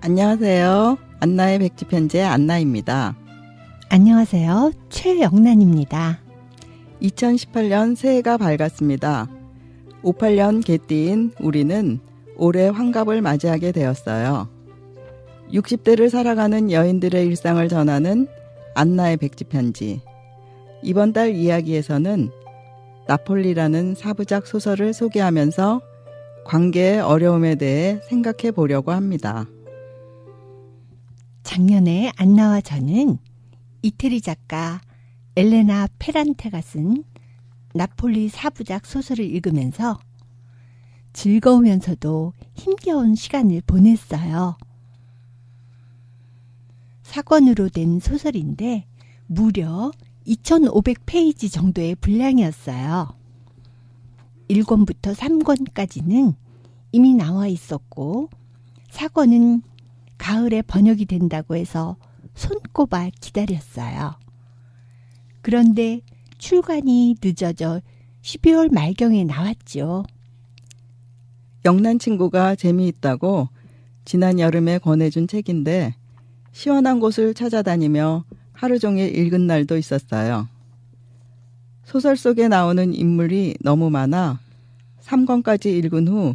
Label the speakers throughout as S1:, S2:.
S1: 안녕하세요. 안나의 백지편지의 안나입니다.
S2: 안녕하세요. 최영란입니다.
S1: 2018년 새해가 밝았습니다. 58년 개띠인 우리는 올해 환갑을 맞이하게 되었어요. 60대를 살아가는 여인들의 일상을 전하는 안나의 백지편지. 이번 달 이야기에서는 나폴리라는 사부작 소설을 소개하면서 관계의 어려움에 대해 생각해 보려고 합니다.
S2: 작년에 안나와 저는 이태리 작가 엘레나 페란테가 쓴 나폴리 사부작 소설을 읽으면서 즐거우면서도 힘겨운 시간을 보냈어요. 사권으로 된 소설인데 무려 2,500페이지 정도의 분량이었어요. 1권부터 3권까지는 이미 나와 있었고 4권은 가을에 번역이 된다고 해서 손꼽아 기다렸어요. 그런데 출간이 늦어져 12월 말경에 나왔죠.
S1: 영란 친구가 재미있다고 지난 여름에 권해준 책인데 시원한 곳을 찾아다니며 하루 종일 읽은 날도 있었어요. 소설 속에 나오는 인물이 너무 많아 3권까지 읽은 후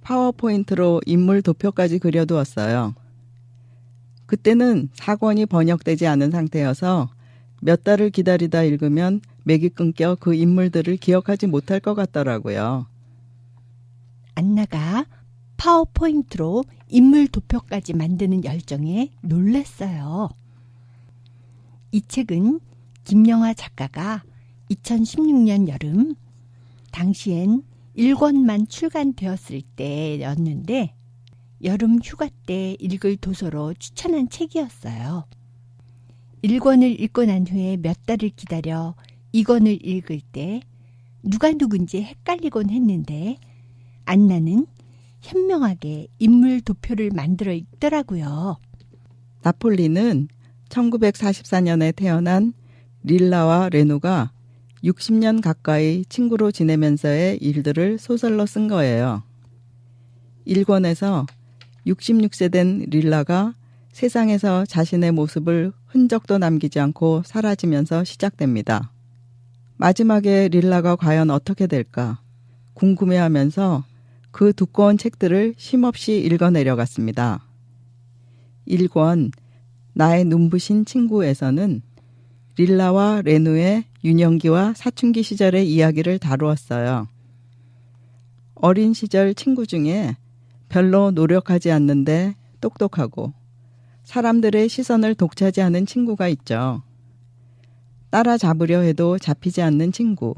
S1: 파워포인트로 인물 도표까지 그려두었어요. 그때는 4권이 번역되지 않은 상태여서 몇 달을 기다리다 읽으면 맥이 끊겨 그 인물들을 기억하지 못할 것 같더라고요.
S2: 안나가 파워포인트로 인물 도표까지 만드는 열정에 놀랐어요. 이 책은 김영하 작가가 2016년 여름, 당시엔 1권만 출간되었을 때였는데 여름 휴가 때 읽을 도서로 추천한 책이었어요. 1권을 읽고 난 후에 몇 달을 기다려 2권을 읽을 때 누가 누군지 헷갈리곤 했는데 안나는 현명하게 인물 도표를 만들어 읽더라고요.
S1: 나폴리는 1944년에 태어난 릴라와 레누가 60년 가까이 친구로 지내면서의 일들을 소설로 쓴 거예요. 1권에서 66세 된 릴라가 세상에서 자신의 모습을 흔적도 남기지 않고 사라지면서 시작됩니다. 마지막에 릴라가 과연 어떻게 될까 궁금해하면서 그 두꺼운 책들을 쉼없이 읽어내려갔습니다. 1권 나의 눈부신 친구에서는 릴라와 레누의 유년기와 사춘기 시절의 이야기를 다루었어요. 어린 시절 친구 중에 별로 노력하지 않는데 똑똑하고 사람들의 시선을 독차지하는 친구가 있죠. 따라잡으려 해도 잡히지 않는 친구.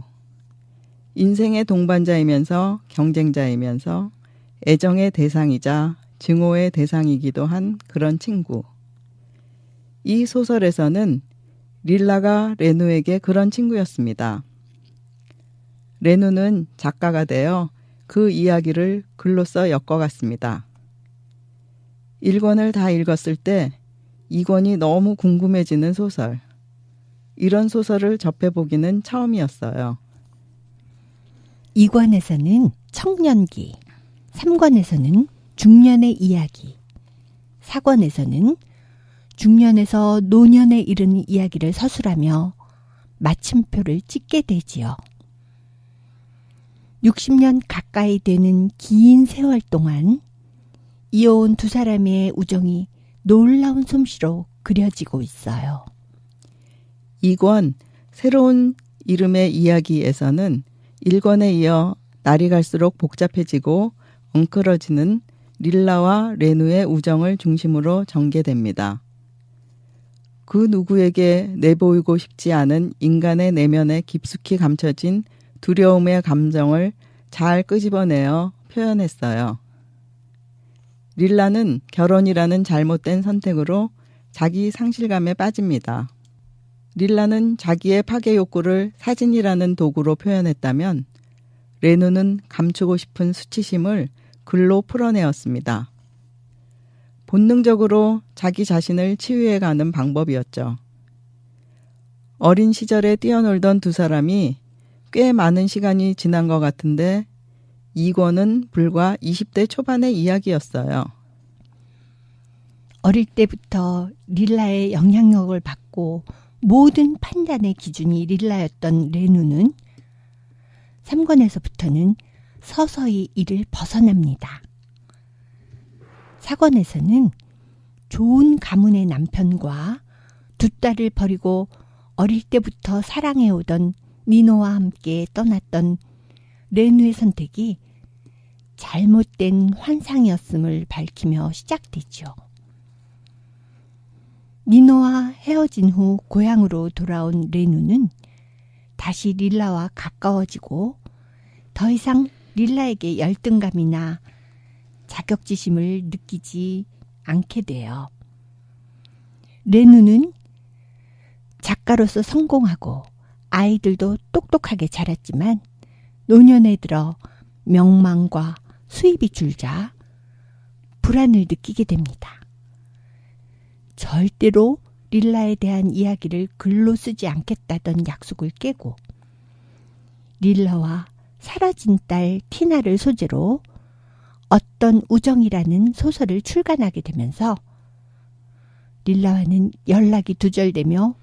S1: 인생의 동반자이면서 경쟁자이면서 애정의 대상이자 증오의 대상이기도 한 그런 친구. 이 소설에서는 릴라가 레누에게 그런 친구였습니다. 레누는 작가가 되어 그 이야기를 글로써 엮어갔습니다. 1권을 다 읽었을 때 2권이 너무 궁금해지는 소설. 이런 소설을 접해보기는 처음이었어요.
S2: 2권에서는 청년기, 3권에서는 중년의 이야기, 4권에서는 중년에서 노년에 이르는 이야기를 서술하며 마침표를 찍게 되지요. 60년 가까이 되는 긴 세월 동안 이어온 두 사람의 우정이 놀라운 솜씨로 그려지고 있어요.
S1: 2권 새로운 이름의 이야기에서는 1권에 이어 날이 갈수록 복잡해지고 엉클어지는 릴라와 레누의 우정을 중심으로 전개됩니다. 그 누구에게 내보이고 싶지 않은 인간의 내면에 깊숙이 감춰진 두려움의 감정을 잘 끄집어내어 표현했어요. 릴라는 결혼이라는 잘못된 선택으로 자기 상실감에 빠집니다. 릴라는 자기의 파괴 욕구를 사진이라는 도구로 표현했다면 레누는 감추고 싶은 수치심을 글로 풀어내었습니다. 본능적으로 자기 자신을 치유해가는 방법이었죠. 어린 시절에 뛰어놀던 두 사람이 꽤 많은 시간이 지난 것 같은데 2권은 불과 20대 초반의 이야기였어요.
S2: 어릴 때부터 릴라의 영향력을 받고 모든 판단의 기준이 릴라였던 레누는 3권에서부터는 서서히 이를 벗어납니다. 4권에서는 좋은 가문의 남편과 두 딸을 버리고 어릴 때부터 사랑해오던 니노와 함께 떠났던 레누의 선택이 잘못된 환상이었음을 밝히며 시작되죠. 니노와 헤어진 후 고향으로 돌아온 레누는 다시 릴라와 가까워지고 더 이상 릴라에게 열등감이나 자격지심을 느끼지 않게 돼요. 레누는 작가로서 성공하고 아이들도 똑똑하게 자랐지만 노년에 들어 명망과 수입이 줄자 불안을 느끼게 됩니다. 절대로 릴라에 대한 이야기를 글로 쓰지 않겠다던 약속을 깨고 릴라와 사라진 딸 티나를 소재로 어떤 우정이라는 소설을 출간하게 되면서 릴라와는 연락이 두절되며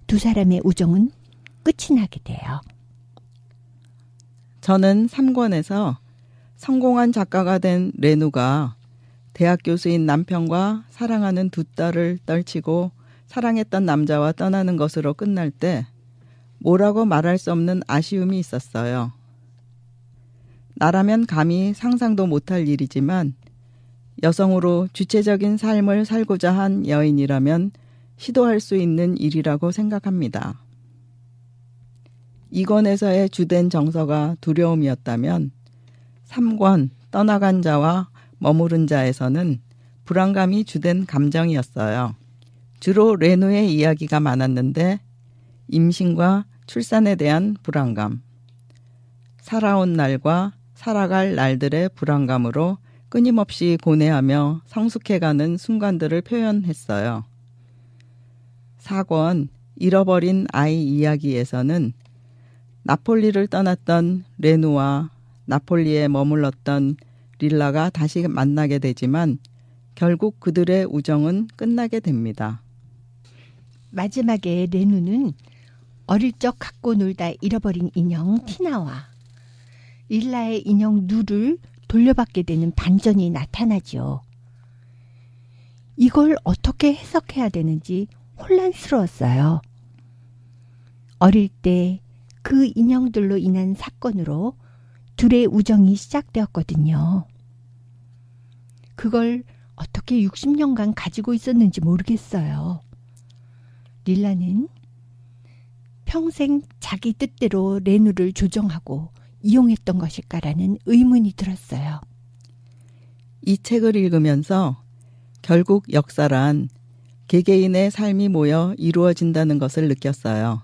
S2: 두 사람의 우정은 끝이 나게 돼요.
S1: 저는 3권에서 성공한 작가가 된 레누가 대학 교수인 남편과 사랑하는 두 딸을 떨치고 사랑했던 남자와 떠나는 것으로 끝날 때 뭐라고 말할 수 없는 아쉬움이 있었어요. 나라면 감히 상상도 못할 일이지만 여성으로 주체적인 삶을 살고자 한 여인이라면 시도할 수 있는 일이라고 생각합니다. 2권에서의 주된 정서가 두려움이었다면 3권 떠나간 자와 머무른 자에서는 불안감이 주된 감정이었어요. 주로 레누의 이야기가 많았는데 임신과 출산에 대한 불안감, 살아온 날과 살아갈 날들의 불안감으로 끊임없이 고뇌하며 성숙해가는 순간들을 표현했어요. 4권 잃어버린 아이 이야기에서는 나폴리를 떠났던 레누와 나폴리에 머물렀던 릴라가 다시 만나게 되지만 결국 그들의 우정은 끝나게 됩니다.
S2: 마지막에 레누는 어릴 적 갖고 놀다 잃어버린 인형 티나와 릴라의 인형 누를 돌려받게 되는 반전이 나타나죠. 이걸 어떻게 해석해야 되는지 혼란스러웠어요. 어릴 때 그 인형들로 인한 사건으로 둘의 우정이 시작되었거든요. 그걸 어떻게 60년간 가지고 있었는지 모르겠어요. 릴라는 평생 자기 뜻대로 레누를 조정하고 이용했던 것일까라는 의문이 들었어요.
S1: 이 책을 읽으면서 결국 역사란 개개인의 삶이 모여 이루어진다는 것을 느꼈어요.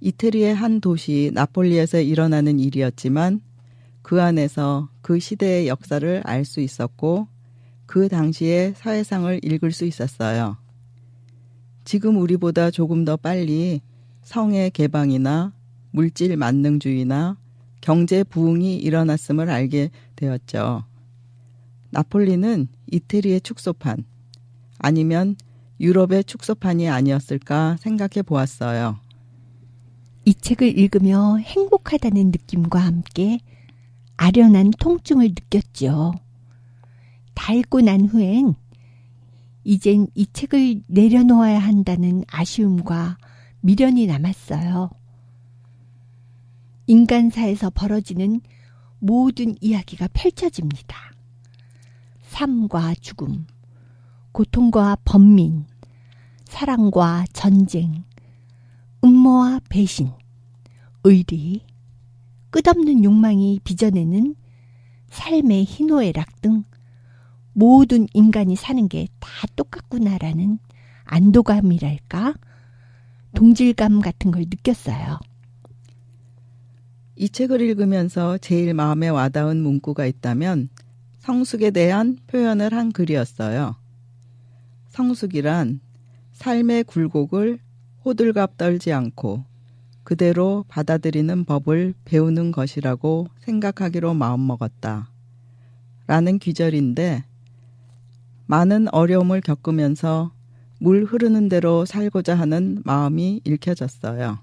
S1: 이태리의 한 도시 나폴리에서 일어나는 일이었지만 그 안에서 그 시대의 역사를 알 수 있었고 그 당시의 사회상을 읽을 수 있었어요. 지금 우리보다 조금 더 빨리 성의 개방이나 물질 만능주의나 경제 부흥이 일어났음을 알게 되었죠. 나폴리는 이태리의 축소판 아니면 유럽의 축소판이 아니었을까 생각해 보았어요.
S2: 이 책을 읽으며 행복하다는 느낌과 함께 아련한 통증을 느꼈죠. 다 읽고 난 후엔 이젠 이 책을 내려놓아야 한다는 아쉬움과 미련이 남았어요. 인간사에서 벌어지는 모든 이야기가 펼쳐집니다. 삶과 죽음, 고통과 번민, 사랑과 전쟁, 음모와 배신, 의리, 끝없는 욕망이 빚어내는 삶의 희노애락 등 모든 인간이 사는 게 다 똑같구나라는 안도감이랄까? 동질감 같은 걸 느꼈어요.
S1: 이 책을 읽으면서 제일 마음에 와닿은 문구가 있다면 성숙에 대한 표현을 한 글이었어요. 성숙이란 삶의 굴곡을 호들갑 떨지 않고 그대로 받아들이는 법을 배우는 것이라고 생각하기로 마음먹었다. 라는 귀절인데 많은 어려움을 겪으면서 물 흐르는 대로 살고자 하는 마음이 읽혀졌어요.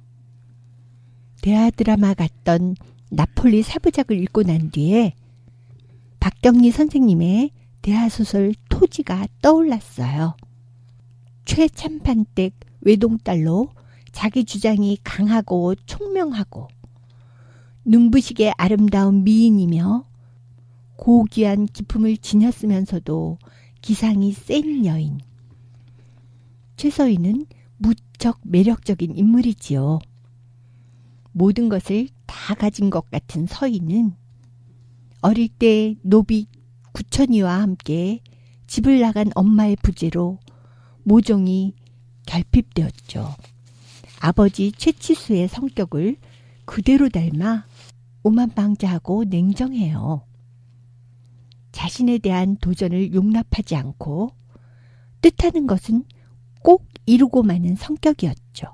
S2: 대하 드라마 같던 나폴리 사부작을 읽고 난 뒤에 박경리 선생님의 대하소설 토지가 떠올랐어요. 최참판댁 외동딸로 자기 주장이 강하고 총명하고 눈부시게 아름다운 미인이며 고귀한 기품을 지녔으면서도 기상이 센 여인. 최서희는 무척 매력적인 인물이지요. 모든 것을 다 가진 것 같은 서희는 어릴 때 노비 구천이와 함께 집을 나간 엄마의 부재로 모종이 결핍되었죠. 아버지 최치수의 성격을 그대로 닮아 오만방자하고 냉정해요. 자신에 대한 도전을 용납하지 않고 뜻하는 것은 꼭 이루고 마는 성격이었죠.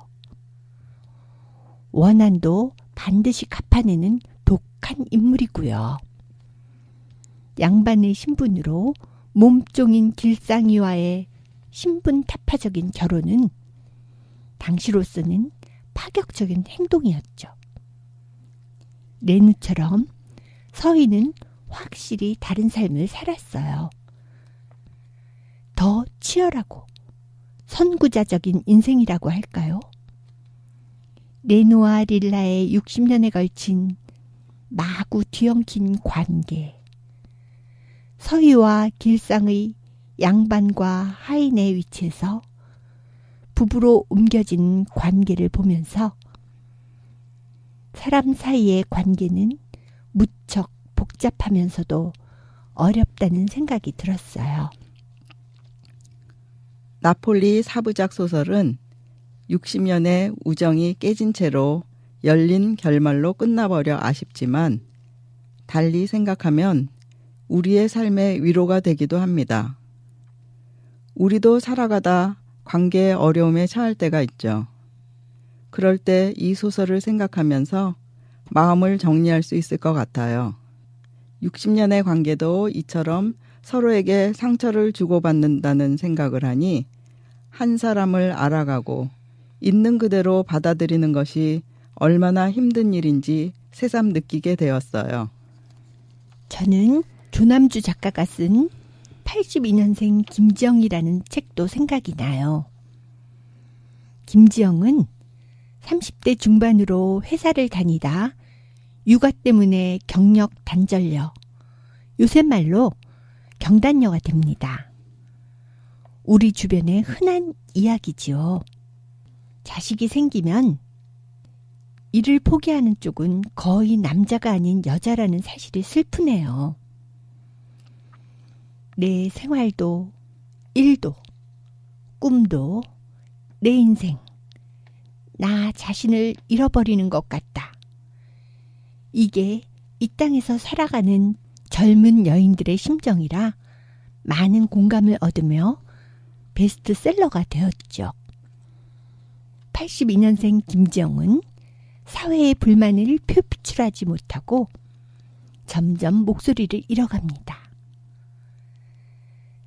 S2: 원한도 반드시 갚아내는 독한 인물이고요. 양반의 신분으로 몸종인 길상이와의 신분타파적인 결혼은 당시로서는 파격적인 행동이었죠. 레누처럼 서희는 확실히 다른 삶을 살았어요. 더 치열하고 선구자적인 인생이라고 할까요? 레누와 릴라의 60년에 걸친 마구 뒤엉킨 관계, 서희와 길상의 양반과 하인의 위치에서 부부로 옮겨진 관계를 보면서 사람 사이의 관계는 무척 복잡하면서도 어렵다는 생각이 들었어요.
S1: 나폴리 사부작 소설은 60년의 우정이 깨진 채로 열린 결말로 끝나버려 아쉽지만 달리 생각하면 우리의 삶의 위로가 되기도 합니다. 우리도 살아가다 관계의 어려움에 처할 때가 있죠. 그럴 때 이 소설을 생각하면서 마음을 정리할 수 있을 것 같아요. 60년의 관계도 이처럼 서로에게 상처를 주고받는다는 생각을 하니 한 사람을 알아가고 있는 그대로 받아들이는 것이 얼마나 힘든 일인지 새삼 느끼게 되었어요.
S2: 저는 조남주 작가가 쓴 82년생 김지영이라는 책도 생각이 나요. 김지영은 30대 중반으로 회사를 다니다 육아 때문에 경력 단절녀, 요새 말로 경단녀가 됩니다. 우리 주변에 흔한 이야기지요. 자식이 생기면 이를 포기하는 쪽은 거의 남자가 아닌 여자라는 사실이 슬프네요. 내 생활도, 일도, 꿈도, 내 인생, 나 자신을 잃어버리는 것 같다. 이게 이 땅에서 살아가는 젊은 여인들의 심정이라 많은 공감을 얻으며 베스트셀러가 되었죠. 82년생 김지영은 사회의 불만을 표출하지 못하고 점점 목소리를 잃어갑니다.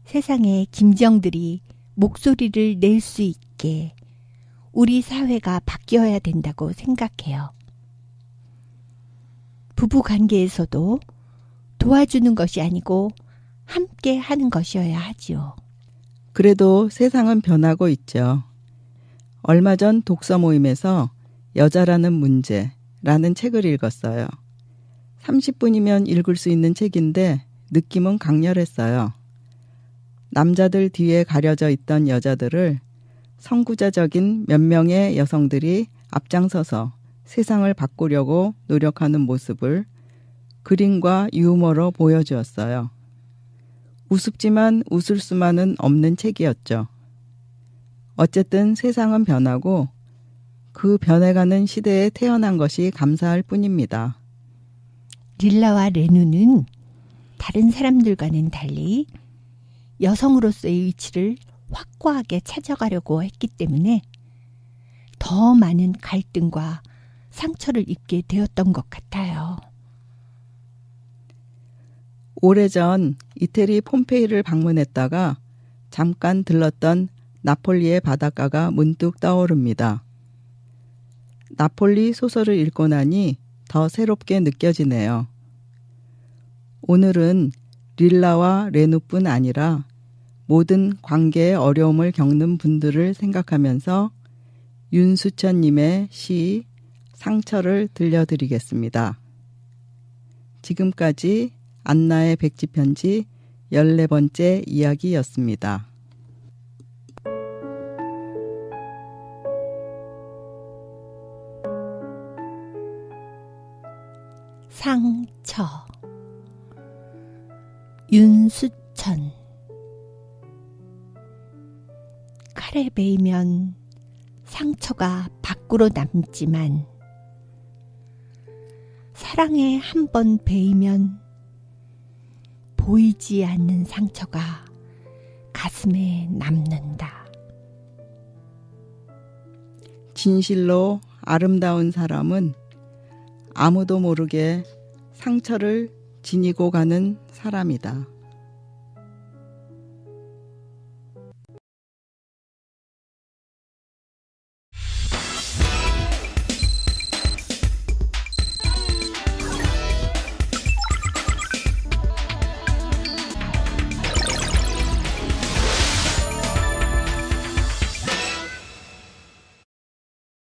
S2: 세상에 김지영들이 목소리를 낼 수 있게 우리 사회가 바뀌어야 된다고 생각해요. 부부 관계에서도 도와주는 것이 아니고 함께 하는 것이어야 하지요.
S1: 그래도 세상은 변하고 있죠. 얼마 전 독서 모임에서 여자라는 문제라는 책을 읽었어요. 30분이면 읽을 수 있는 책인데 느낌은 강렬했어요. 남자들 뒤에 가려져 있던 여자들을 선구자적인 몇 명의 여성들이 앞장서서 세상을 바꾸려고 노력하는 모습을 그림과 유머로 보여주었어요. 우습지만 웃을 수만은 없는 책이었죠. 어쨌든 세상은 변하고 그 변해가는 시대에 태어난 것이 감사할 뿐입니다.
S2: 릴라와 레누는 다른 사람들과는 달리 여성으로서의 위치를 확고하게 찾아가려고 했기 때문에 더 많은 갈등과 상처를 입게 되었던 것 같아요.
S1: 오래전 이태리 폼페이를 방문했다가 잠깐 들렀던 나폴리의 바닷가가 문득 떠오릅니다. 나폴리 소설을 읽고 나니 더 새롭게 느껴지네요. 오늘은 릴라와 레누뿐 아니라 모든 관계의 어려움을 겪는 분들을 생각하면서 윤수천님의 시 상처를 들려드리겠습니다. 지금까지 안나의 백지편지 14번째 이야기였습니다.
S2: 상처. 윤수천. 칼에 베이면 상처가 밖으로 남지만 사랑에 한 번 베이면 보이지 않는 상처가 가슴에 남는다.
S1: 진실로 아름다운 사람은 아무도 모르게 상처를 지니고 가는 사람이다.